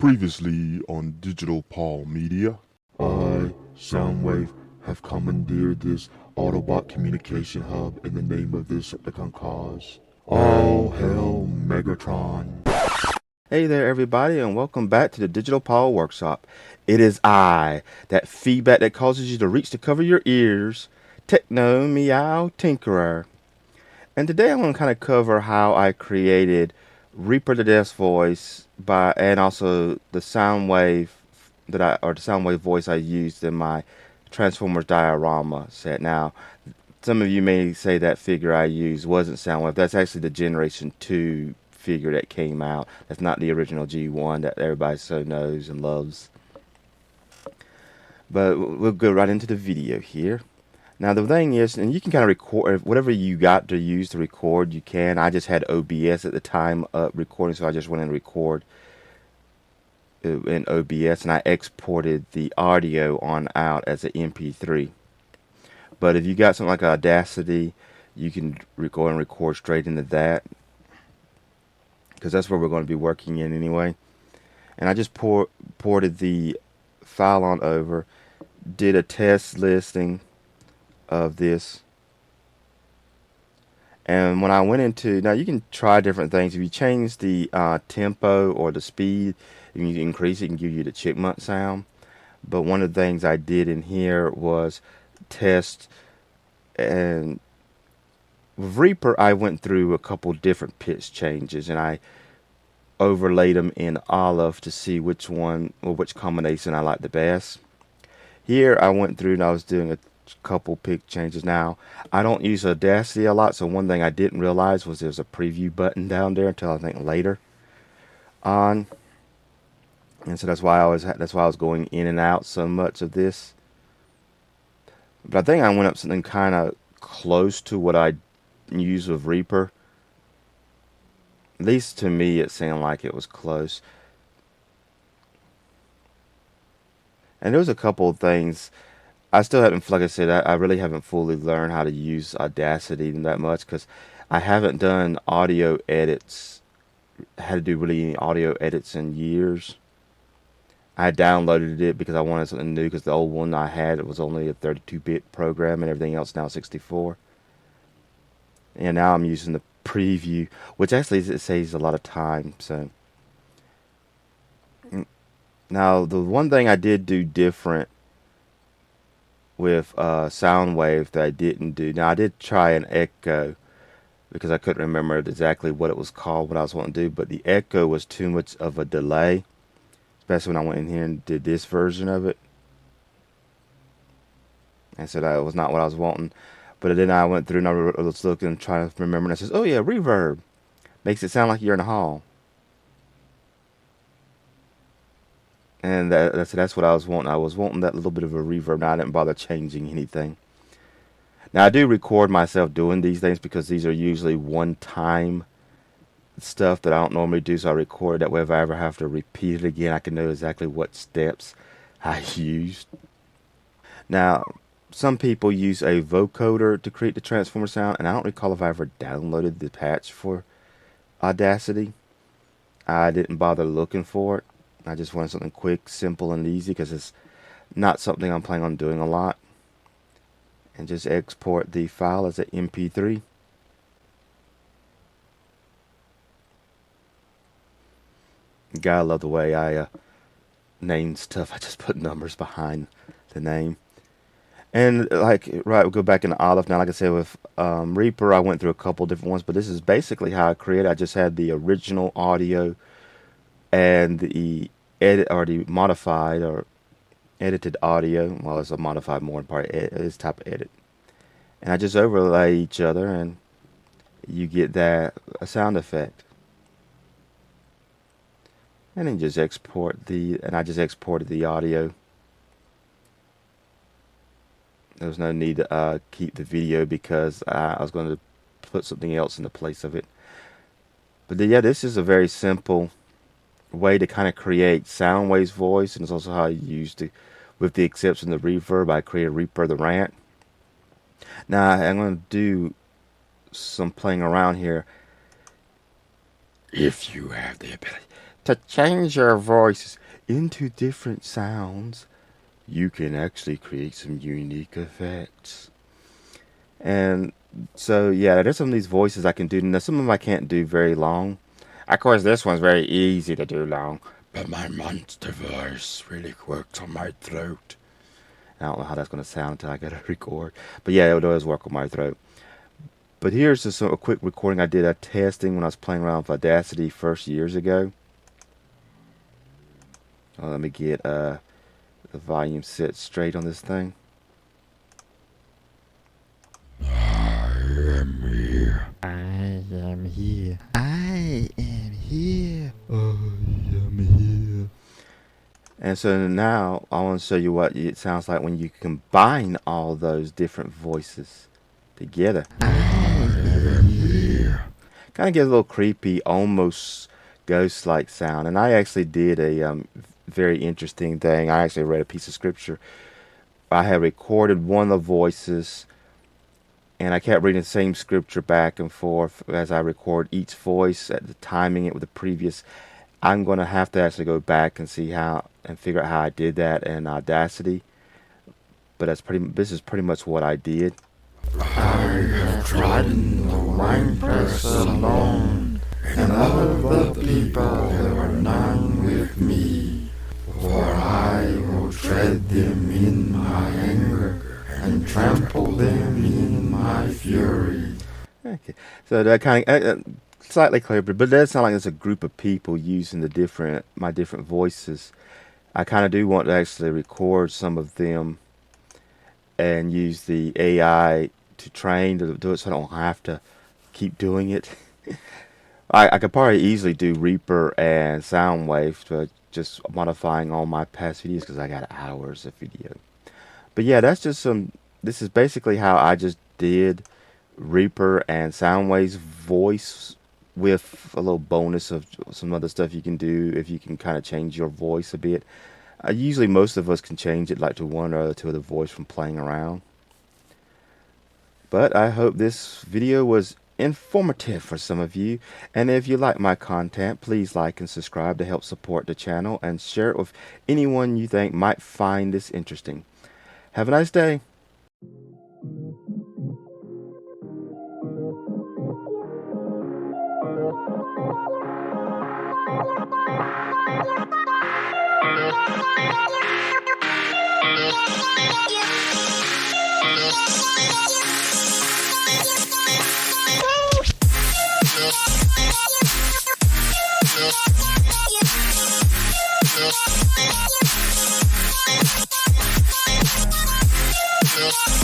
Previously on Digital Paul Media. I, Soundwave, have commandeered this Autobot communication hub in the name of the Decepticon cause. All hail Megatron. Hey there, everybody, and welcome back to the Digital Paul Workshop. It is I, that feedback that causes you to reach to cover your ears, Techno Meow Tinkerer. And today I'm going to kind of cover how I created Reaper the Death's voice and also the sound wave the sound wave voice I used in my Transformers diorama set. Now, some of you may say that figure I used wasn't Soundwave. That's actually the Generation 2 figure that came out. That's not the original G1 that everybody so knows and loves. But we'll go right into the video here. Now the thing is, and you can kind of record whatever you got to use to record, you can. I just had OBS at the time of recording, so I just went and record in OBS, and I exported the audio on out as an MP3. But if you got something like Audacity, you can go and record straight into that, because that's where we're going to be working in anyway. And I just ported the file on over, did a test listing of this. And when I went into, now you can try different things. If you change the tempo or the speed, and you increase it, it can give you the chipmunk sound. But one of the things I did in here was test, and with Reaper I went through a couple different pitch changes, and I overlaid them in Olive to see which one or which combination I like the best. Here I went through and I was doing a couple pitch changes. Now I don't use Audacity a lot, so one thing I didn't realize was there's a preview button down there until I think later on, and so that's why I was going in and out so much of this. But I think I went up something kind of close to what I use with Reaper. At least to me it seemed like it was close. And there was a couple of things I still haven't, like I said, I really haven't fully learned how to use Audacity that much, because I haven't done audio edits, had to do really any audio edits in years. I downloaded it because I wanted something new, because the old one I had, it was only a 32-bit program and everything else now 64. And now I'm using the preview, which actually it saves a lot of time. So now the one thing I did do different with Soundwave that I didn't do. Now I did try an echo because I couldn't remember exactly what it was called, what I was wanting to do, but the echo was too much of a delay, especially when I went in here and did this version of it. And so that was not what I was wanting. But then I went through and I was looking and trying to remember, and I says, oh yeah, reverb makes it sound like you're in the hall. And that's what I was wanting. I was wanting that little bit of a reverb. Now I didn't bother changing anything. Now I do record myself doing these things because these are usually one-time stuff that I don't normally do. So I record that way. If I ever have to repeat it again, I can know exactly what steps I used. Now, some people use a vocoder to create the transformer sound, and I don't recall if I ever downloaded the patch for Audacity. I didn't bother looking for it. I just wanted something quick, simple, and easy, because it's not something I'm planning on doing a lot. And just export the file as an MP3. Gotta love the way I name stuff. I just put numbers behind the name. And we'll go back into Olive now. Like I said, with Reaper, I went through a couple different ones, but this is basically how I created. I just had the original audio and the edit, or the modified or edited audio. Well, it's a modified more part. It's type of edit, and I just overlay each other, and you get a sound effect. And then just I just exported the audio. There was no need to keep the video because I was going to put something else in the place of it. But yeah, this is a very simple way to kind of create Soundwave's voice, and it's also how I used it, with the exception of the reverb. I created Reaper the Rant. Now I'm going to do some playing around here. If you have the ability to change your voice into different sounds, you can actually create some unique effects. And so, yeah, there's some of these voices I can do. Now, some of them I can't do very long. Of course, this one's very easy to do long, but my monster voice really works on my throat. I don't know how that's going to sound until I get a record. But yeah, it does work on my throat. But here's just a quick recording I did a testing when I was playing around with Audacity first years ago. Let me get the volume set straight on this thing. I am here. I am here. I am here. I am here. And so now I want to show you what it sounds like when you combine all those different voices together. I am here. Kind of gives a little creepy, almost ghost-like sound. And I actually did a very interesting thing. I actually read a piece of scripture. I had recorded one of the voices, and I kept reading the same scripture back and forth as I record each voice, at the timing it with the previous. I'm going to have to actually go back and see how and figure out how I did that in Audacity. But this is pretty much what I did. I have trodden the winepress alone, and all the people that are none with me. For I will tread them in my anger, and trample them in my fury. Okay, so that kind of slightly clear, but it does sound like there's a group of people using my different voices. I kind of do want to actually record some of them and use the AI to train to do it, so I don't have to keep doing it. I could probably easily do Reaper and Soundwave, but just modifying all my past videos because I got hours of video. But yeah, that's just this is basically how I just did Reaper and Soundwave's voice, with a little bonus of some other stuff you can do if you can kind of change your voice a bit. Usually most of us can change it like to one or two of the voice from playing around. But I hope this video was informative for some of you. And if you like my content, please like and subscribe to help support the channel, and share it with anyone you think might find this interesting. Have a nice day. Yeah.